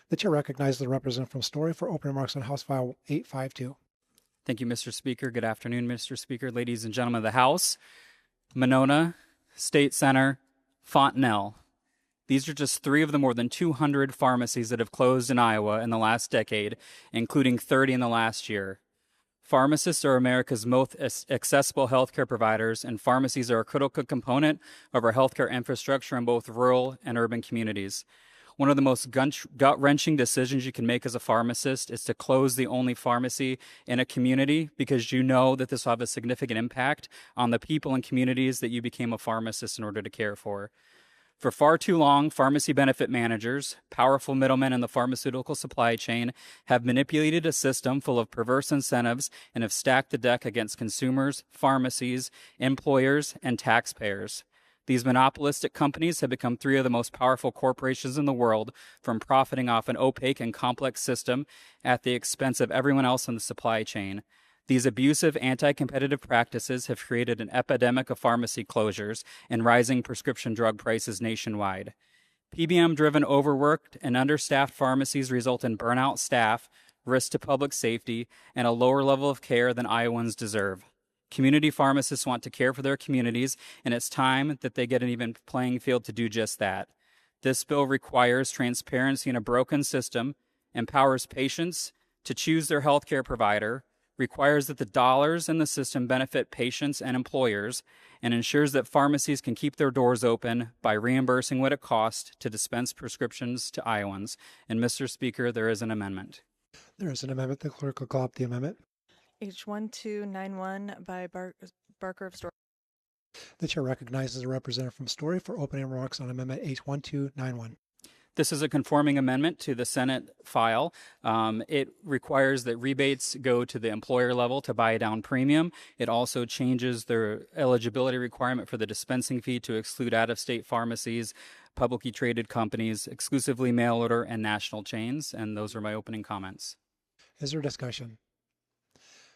The chair recognizes the representative from Story for opening remarks on House File 852. Thank you, Mr. Speaker. Good afternoon, Mr. Speaker, ladies and gentlemen of the House. Monona, State Center, Fontenelle. These are just three of the more than 200 pharmacies that have closed in Iowa in the last decade, including 30 in the last year. Pharmacists are America's most accessible healthcare providers, and pharmacies are a critical component of our healthcare infrastructure in both rural and urban communities. One of the most gut-wrenching decisions you can make as a pharmacist is to close the only pharmacy in a community, because you know that this will have a significant impact on the people and communities that you became a pharmacist in order to care for. For far too long, pharmacy benefit managers, powerful middlemen in the pharmaceutical supply chain, have manipulated a system full of perverse incentives and have stacked the deck against consumers, pharmacies, employers, and taxpayers. These monopolistic companies have become three of the most powerful corporations in the world, from profiting off an opaque and complex system at the expense of everyone else in the supply chain. These abusive, anti-competitive practices have created an epidemic of pharmacy closures and rising prescription drug prices nationwide. PBM-driven, overworked, and understaffed pharmacies result in burnout staff, risk to public safety, and a lower level of care than Iowans deserve. Community pharmacists want to care for their communities, and it's time that they get an even playing field to do just that. This bill requires transparency in a broken system, empowers patients to choose their healthcare provider, requires that the dollars in the system benefit patients and employers, and ensures that pharmacies can keep their doors open by reimbursing what it costs to dispense prescriptions to Iowans. And Mr. Speaker, there is an amendment. There is an amendment. The clerk will call up the amendment. H1291 by Barker of Story. The chair recognizes the representative from Story for opening remarks on Amendment H1291. This is a conforming amendment to the Senate file. It requires that rebates go to the employer level to buy down premium. It also changes the eligibility requirement for the dispensing fee to exclude out-of-state pharmacies, publicly traded companies, exclusively mail order, and national chains. And those are my opening comments. Is there discussion?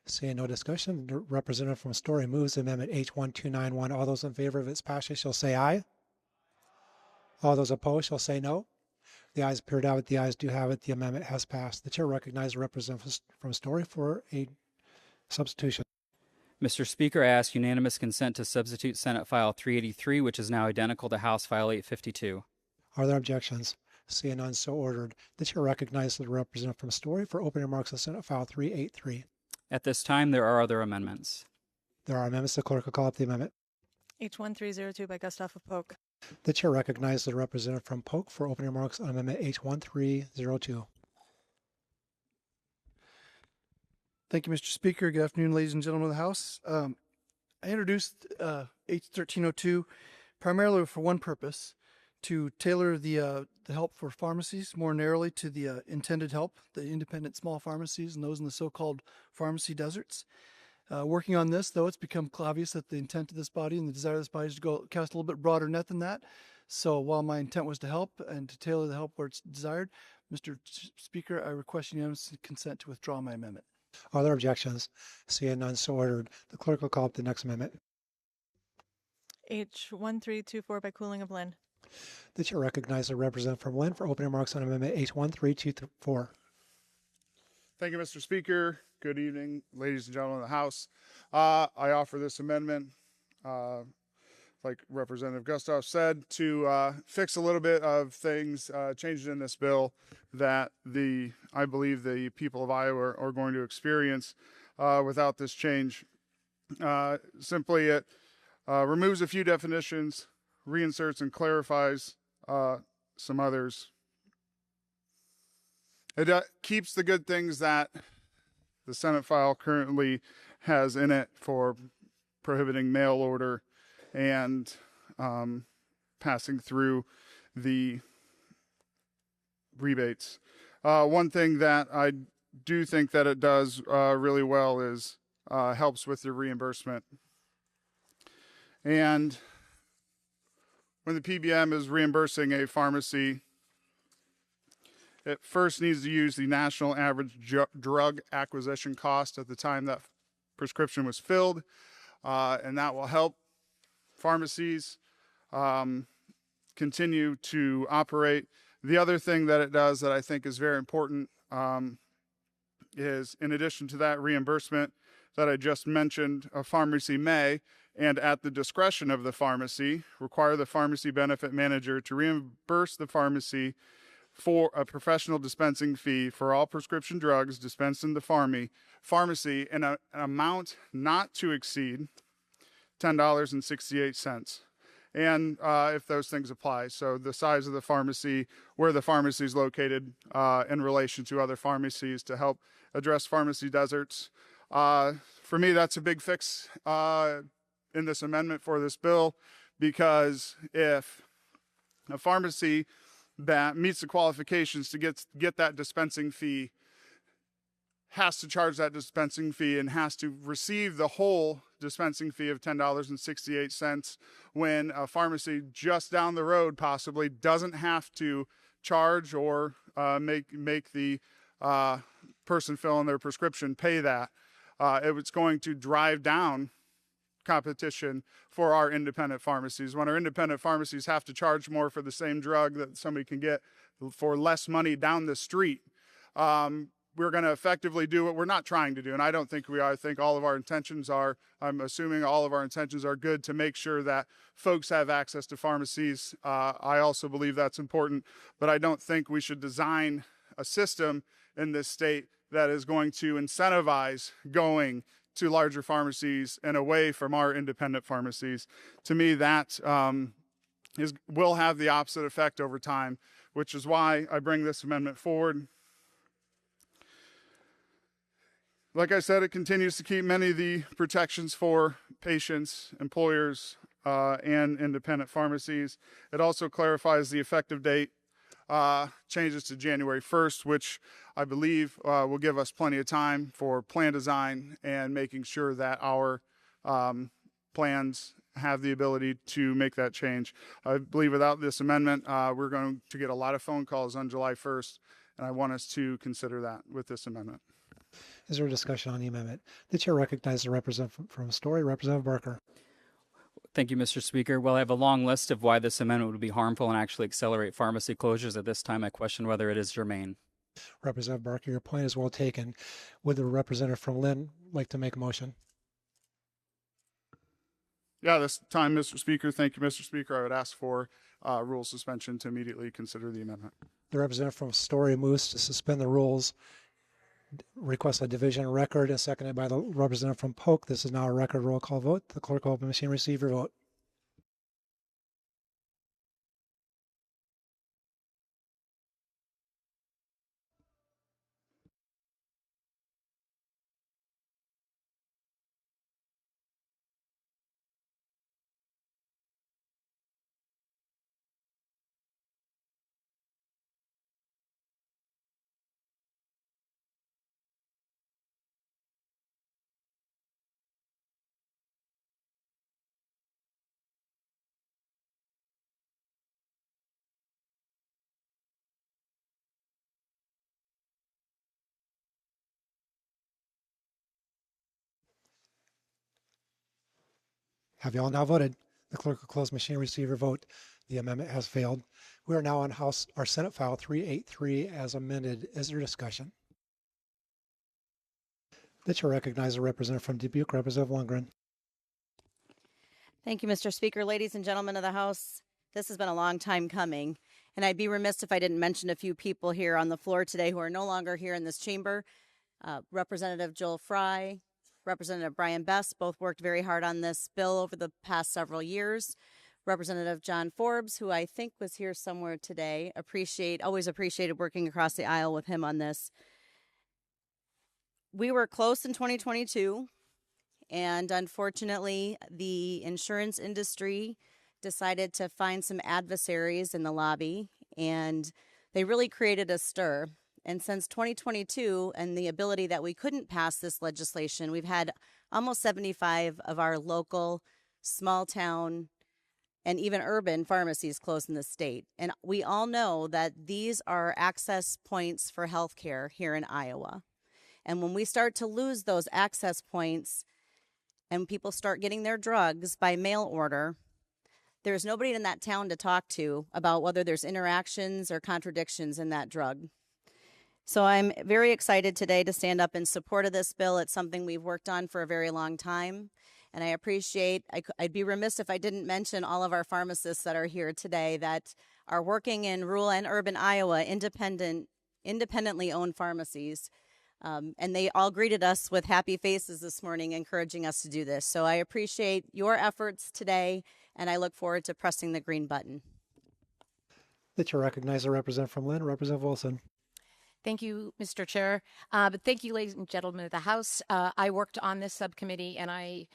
Seeing no discussion, the representative from Story moves Amendment H1291. All those in favor of its passage shall say aye. All those opposed shall say no. The ayes appear to have it. The ayes do have it. The amendment has passed. The chair recognizes the representative from Story for a substitution. Mr. Speaker, I ask unanimous consent to substitute Senate File 383, which is now identical to House File 852. Are there objections? Seeing none, so ordered. The chair recognizes the representative from Story for opening remarks on Senate File 383. At this time, there are other amendments. There are amendments. The clerk will call up the amendment. H1302 by Gustavo Polk. The chair recognizes the representative from Polk for opening remarks on Amendment H1302. Thank you, Mr. Speaker. Good afternoon, ladies and gentlemen of the House. I introduced H1302 primarily for one purpose: to tailor the help for pharmacies more narrowly to the intended help, the independent small pharmacies and those in the so-called pharmacy deserts. Working on this, though, it's become obvious that the intent of this body and the desire of this body is to go cast a little bit broader net than that. So while my intent was to help and to tailor the help where it's desired, Mr. Speaker, I request unanimous consent to withdraw my amendment. Are there objections? Seeing none, so ordered. The clerk will call up the next amendment. H1324 by Cooling of Lynn. The chair recognizes the representative from Lynn for opening remarks on Amendment H1324. Thank you, Mr. Speaker. Good evening, ladies and gentlemen of the House. I offer this amendment, like Representative Gustav said, to fix a little bit of things, changes in this bill that I believe the people of Iowa are going to experience without this change. Simply, it removes a few definitions, reinserts and clarifies some others. It keeps the good things that the Senate file currently has in it for prohibiting mail order and passing through the rebates. One thing that I do think that it does really well is helps with the reimbursement. And when the PBM is reimbursing a pharmacy, it first needs to use the national average drug acquisition cost at the time that prescription was filled, and that will help pharmacies continue to operate The other thing that it does that I think is very important is, in addition to that reimbursement that I just mentioned, a pharmacy may, and at the discretion of the pharmacy, require the pharmacy benefit manager to reimburse the pharmacy for a professional dispensing fee for all prescription drugs dispensed in the pharmacy in an amount not to exceed $10.68. And if those things apply. So the size of the pharmacy, where the pharmacy is located in relation to other pharmacies to help address pharmacy deserts. For me, that's a big fix in this amendment for this bill, because if a pharmacy that meets the qualifications to get that dispensing fee has to charge that dispensing fee and has to receive the whole dispensing fee of $10.68, when a pharmacy just down the road possibly doesn't have to charge or make the person filling their prescription pay that. It's going to drive down competition for our independent pharmacies. When our independent pharmacies have to charge more for the same drug that somebody can get for less money down the street, we're going to effectively do what we're not trying to do. And I don't think we are. I think all of our intentions are, I'm assuming all of our intentions are good to make sure that folks have access to pharmacies. I also believe that's important, but I don't think we should design a system in this state that is going to incentivize going to larger pharmacies and away from our independent pharmacies. To me, that will have the opposite effect over time, which is why I bring this amendment forward. Like I said, it continues to keep many of the protections for patients, employers, and independent pharmacies. It also clarifies the effective date, changes to January 1st, which I believe will give us plenty of time for plan design and making sure that our plans have the ability to make that change. I believe without this amendment, we're going to get a lot of phone calls on July 1st, and I want us to consider that with this amendment. Is there a discussion on the amendment? The chair recognizes the representative from Story, Representative Barker. Thank you, Mr. Speaker. Well, I have a long list of why this amendment would be harmful and actually accelerate pharmacy closures. At this time, I question whether it is germane. Representative Barker, your point is well taken. Would the representative from Lynn like to make a motion? Yeah, this time, Mr. Speaker. Thank you, Mr. Speaker. I would ask for rule suspension to immediately consider the amendment. The representative from Story moves to suspend the rules, request a division record, and seconded by the representative from Polk. This is now a record roll call vote. The clerk will open machine, receive your vote. Have you all now voted? The clerk will close machine, receive your vote. The amendment has failed. We are now on Senate File 383 as amended. Is there discussion? The chair recognizes the representative from Dubuque, Representative Lundgren. Thank you, Mr. Speaker. Ladies and gentlemen of the House, this has been a long time coming, and I'd be remiss if I didn't mention a few people here on the floor today who are no longer here in this chamber. Representative Joel Fry, Representative Brian Best, both worked very hard on this bill over the past several years. Representative John Forbes, who I think was here somewhere today, always appreciated working across the aisle with him on this. We were close in 2022, and unfortunately, the insurance industry decided to find some adversaries in the lobby, and they really created a stir. And since 2022 and the ability that we couldn't pass this legislation, we've had almost 75 of our local, small town, and even urban pharmacies closed in the state. And we all know that these are access points for healthcare here in Iowa. And when we start to lose those access points and people start getting their drugs by mail order, There's nobody in that town to talk to about whether there's interactions or contradictions in that drug. So I'm very excited today to stand up in support of this bill. It's something we've worked on for a very long time. And I appreciate, I'd be remiss if I didn't mention all of our pharmacists that are here today that are working in rural and urban Iowa, independently owned pharmacies. And they all greeted us with happy faces this morning, encouraging us to do this. So I appreciate your efforts today, and I look forward to pressing the green button. The chair recognizes the representative from Lynn, Representative Wilson. Thank you, Mr. Chair. But thank you, ladies and gentlemen of the House. I worked on this subcommittee, and I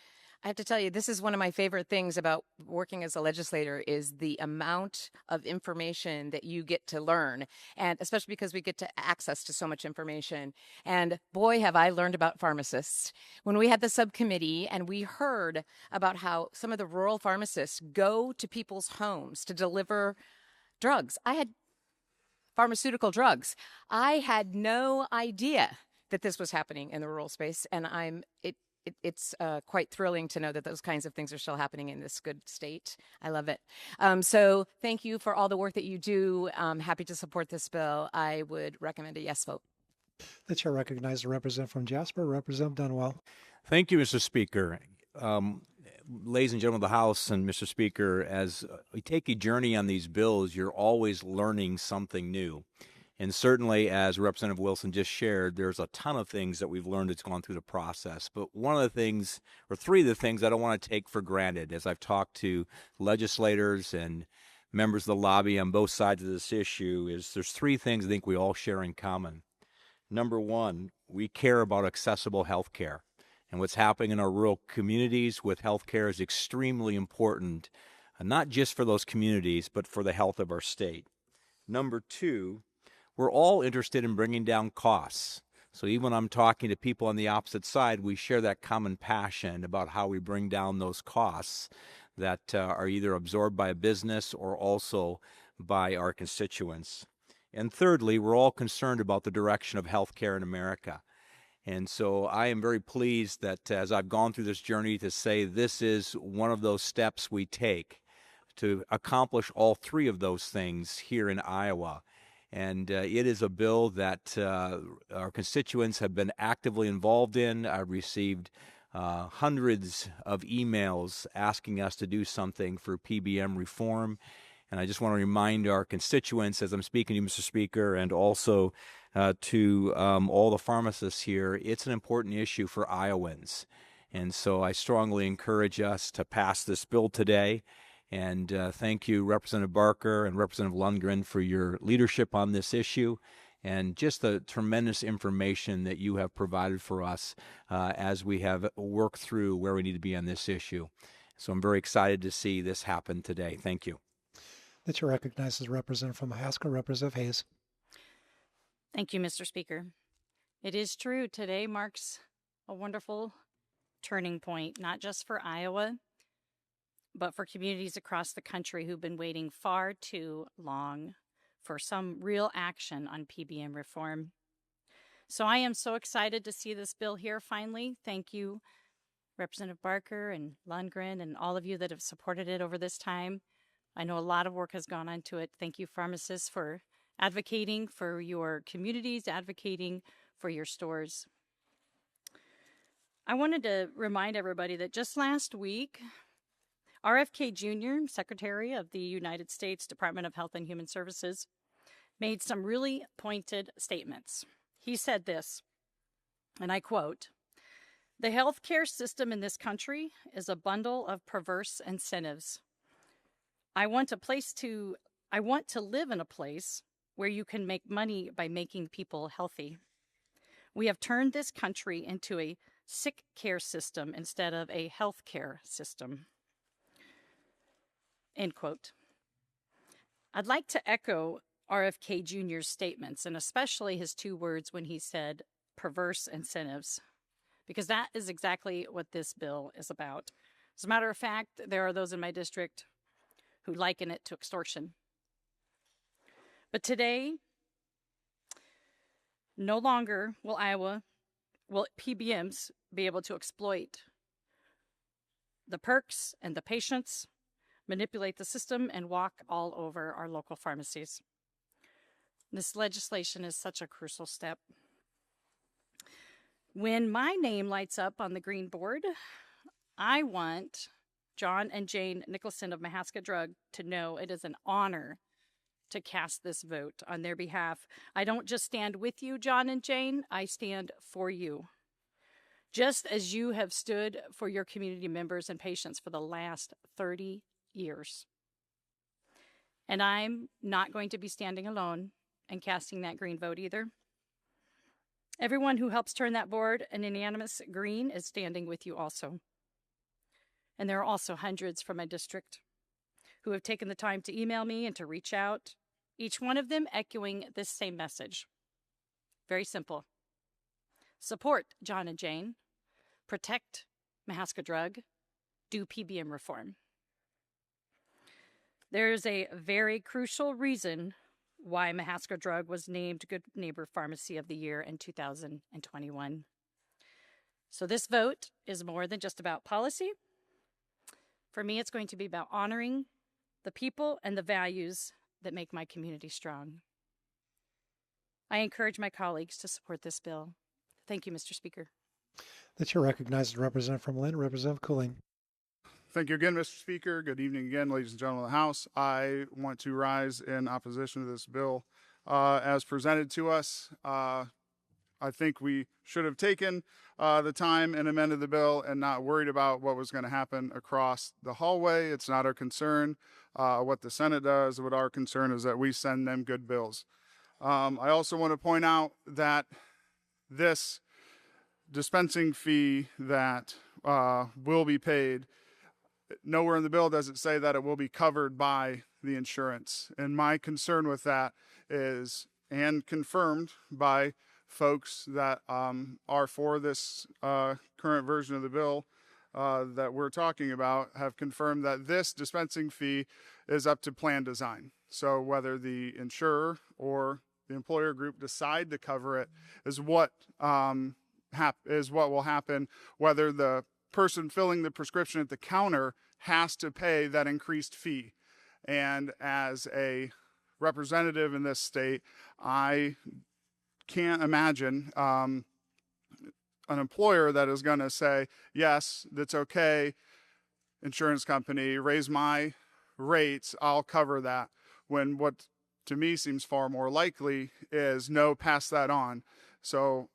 have to tell you, this is one of my favorite things about working as a legislator is the amount of information that you get to learn, and especially because we get to access to so much information. And boy, have I learned about pharmacists. When we had the subcommittee and we heard about how some of the rural pharmacists go to people's homes to deliver drugs. Pharmaceutical drugs. I had no idea that this was happening in the rural space, and it's quite thrilling to know that those kinds of things are still happening in this good state. I love it. So thank you for all the work that you do. I'm happy to support this bill. I would recommend a yes vote. The chair recognizes the representative from Jasper, Representative Dunwell. Thank you, Mr. Speaker. Ladies and gentlemen of the House and Mr. Speaker, as we take a journey on these bills, you're always learning something new. And certainly, as Representative Wilson just shared, there's a ton of things that we've learned that's gone through the process. But one of the things, or three of the things I don't want to take for granted as I've talked to legislators and members of the lobby on both sides of this issue is there's three things I think we all share in common. Number one, we care about accessible health care. And what's happening in our rural communities with health care is extremely important, not just for those communities, but for the health of our state. Number two, we're all interested in bringing down costs. So even when I'm talking to people on the opposite side, we share that common passion about how we bring down those costs that are either absorbed by a business or also by our constituents. And thirdly, we're all concerned about the direction of healthcare in America. And so I am very pleased that as I've gone through this journey to say this is one of those steps we take to accomplish all three of those things here in Iowa. And it is a bill that our constituents have been actively involved in. I've received hundreds of emails asking us to do something for PBM reform. And I just want to remind our constituents as I'm speaking to you, Mr. Speaker, and also to all the pharmacists here, it's an important issue for Iowans. And so I strongly encourage us to pass this bill today. And thank you, Representative Barker and Representative Lundgren, for your leadership on this issue and just the tremendous information that you have provided for us as we have worked through where we need to be on this issue. So I'm very excited to see this happen today. Thank you. The chair recognizes the representative from Ihaska, Representative Hayes. Thank you, Mr. Speaker. It is true, today marks a wonderful turning point, not just for Iowa, but for communities across the country who've been waiting far too long for some real action on PBM reform. So I am so excited to see this bill here finally. Thank you, Representative Barker and Lundgren and all of you that have supported it over this time. I know a lot of work has gone into it. Thank you, pharmacists, for advocating for your communities, advocating for your stores. I wanted to remind everybody that just last week, RFK Jr., Secretary of the United States Department of Health and Human Services, made some really pointed statements. He said this, and I quote, "The healthcare system in this country is a bundle of perverse incentives. I want to live in a place where you can make money by making people healthy. We have turned this country into a sick care system instead of a health care system." End quote. I'd like to echo RFK Jr.'s statements, and especially his two words when he said perverse incentives, because that is exactly what this bill is about. As a matter of fact, there are those in my district who liken it to extortion. But today, no longer will PBMs be able to exploit the perks and the patients manipulate the system, and walk all over our local pharmacies. This legislation is such a crucial step. When my name lights up on the green board, I want John and Jane Nicholson of Mahaska Drug to know it is an honor to cast this vote on their behalf. I don't just stand with you, John and Jane, I stand for you. Just as you have stood for your community members and patients for the last 30 years. And I'm not going to be standing alone and casting that green vote either. Everyone who helps turn that board an unanimous green is standing with you also. And there are also hundreds from my district who have taken the time to email me and to reach out, each one of them echoing this same message. Very simple. Support John and Jane. Protect Mahaska Drug. Do PBM reform. There is a very crucial reason why Mahaska Drug was named Good Neighbor Pharmacy of the Year in 2021. So this vote is more than just about policy. For me, it's going to be about honoring the people and the values that make my community strong. I encourage my colleagues to support this bill. Thank you, Mr. Speaker. The chair recognizes the representative from Lynn, Representative Cooling. Thank you again, Mr. Speaker. Good evening again, ladies and gentlemen of the House. I want to rise in opposition to this bill as presented to us. I think we should have taken the time and amended the bill and not worried about what was going to happen across the hallway. It's not our concern what the Senate does. What our concern is that we send them good bills. I also want to point out that this dispensing fee that will be paid, nowhere in the bill does it say that it will be covered by the insurance. And my concern with that is, and confirmed by folks that are for this current version of the bill that we're talking about, have confirmed that this dispensing fee is up to plan design. So whether the insurer or the employer group decide to cover it is what will happen, whether the person filling the prescription at the counter has to pay that increased fee. And as a representative in this state, I can't imagine an employer that is going to say, yes, that's okay, insurance company, raise my rates, I'll cover that, when what to me seems far more likely is no, pass that on. So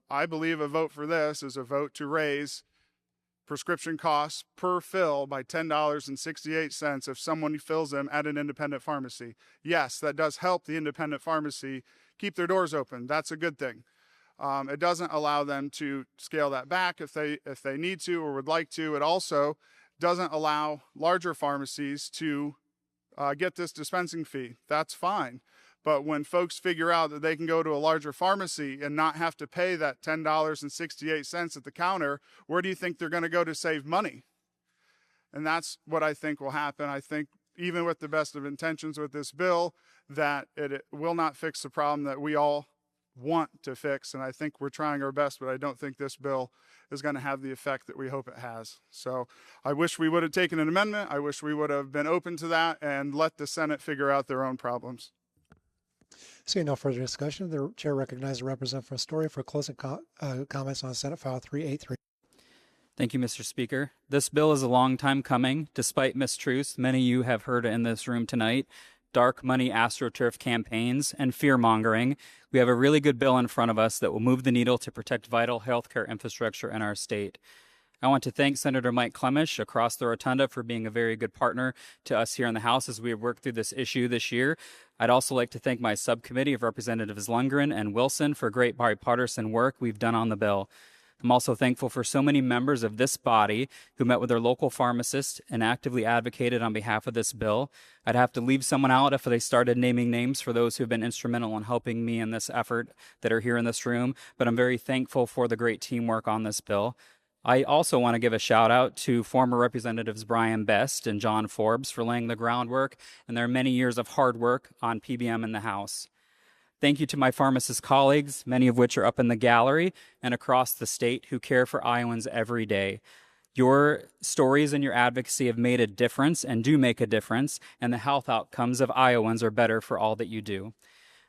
I believe a vote for this is a vote to raise prescription costs per fill by $10.68 if someone fills them at an independent pharmacy. Yes, that does help the independent pharmacy keep their doors open. That's a good thing. It doesn't allow them to scale that back if they need to or would like to. It also doesn't allow larger pharmacies to get this dispensing fee. That's fine. But when folks figure out that they can go to a larger pharmacy and not have to pay that $10.68 at the counter, where do you think they're going to go to save money? And that's what I think will happen. I think even with the best of intentions with this bill, that it will not fix the problem that we all want to fix. And I think we're trying our best, but I don't think this bill is going to have the effect that we hope it has. So I wish we would have taken an amendment. I wish we would have been open to that and let the Senate figure out their own problems. Seeing no further discussion, the chair recognizes the representative from Astoria for closing comments on Senate File 383. Thank you, Mr. Speaker. This bill is a long time coming. Despite mistruths, many of you have heard in this room tonight, dark money AstroTurf campaigns, and fear-mongering, we have a really good bill in front of us that will move the needle to protect vital healthcare infrastructure in our state. I want to thank Senator Mike Clemish across the rotunda for being a very good partner to us here in the House as we have worked through this issue this year. I'd also like to thank my subcommittee of Representatives Lundgren and Wilson for great bipartisan work we've done on the bill. I'm also thankful for so many members of this body who met with their local pharmacists and actively advocated on behalf of this bill. I'd have to leave someone out if they started naming names for those who've been instrumental in helping me in this effort that are here in this room, but I'm very thankful for the great teamwork on this bill. I also want to give a shout out to former Representatives Brian Best and John Forbes for laying the groundwork and their many years of hard work on PBM in the House. Thank you to my pharmacist colleagues, many of which are up in the gallery and across the state, who care for Iowans every day. Your stories and your advocacy have made a difference and do make a difference, and the health outcomes of Iowans are better for all that you do.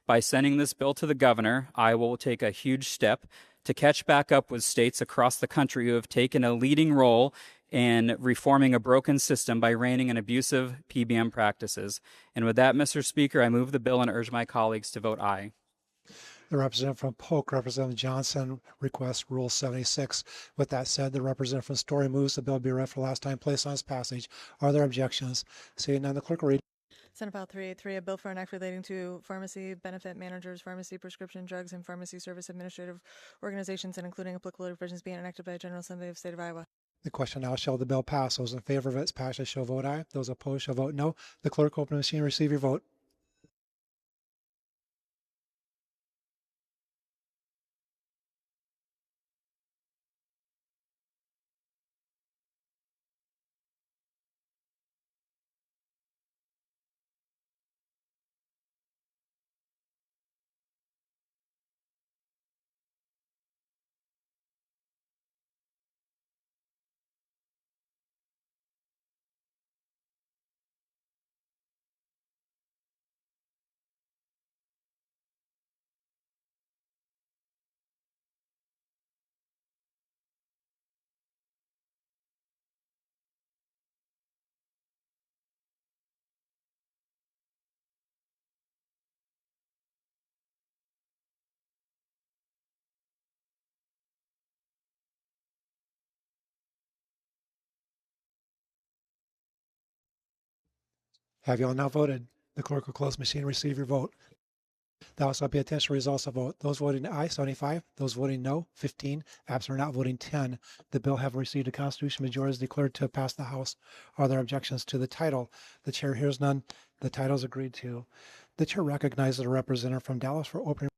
By sending this bill to the governor, Iowa will take a huge step to catch back up with states across the country who have taken a leading role in reforming a broken system by reining in abusive PBM practices. And with that, Mr. Speaker, I move the bill and urge my colleagues to vote aye. The representative from Polk, Representative Johnson, requests Rule 76. With that said, the representative from Story moves the bill be read for the last time, placed on its passage. Are there objections? Seeing none, the clerk will read. Senate File 383, a bill for an act relating to pharmacy benefit managers, pharmacy prescription drugs, and pharmacy service administrative organizations, and including applicable provisions being enacted by the General Assembly of the State of Iowa. The question now, shall the bill pass? Those in favor of its passage shall vote aye. Those opposed shall vote no. The clerk will open the machine and receive your vote. Have you all now voted? The clerk will close the machine and receive your vote. Thou shalt pay attention to the results of the vote. Those voting aye, 75. Those voting no, 15. Absent or not voting, 10. The bill having received a constitutional majority is declared to pass the House. Are there objections to the title? The chair hears none. The title is agreed to. The chair recognizes a representative from Dallas for opening.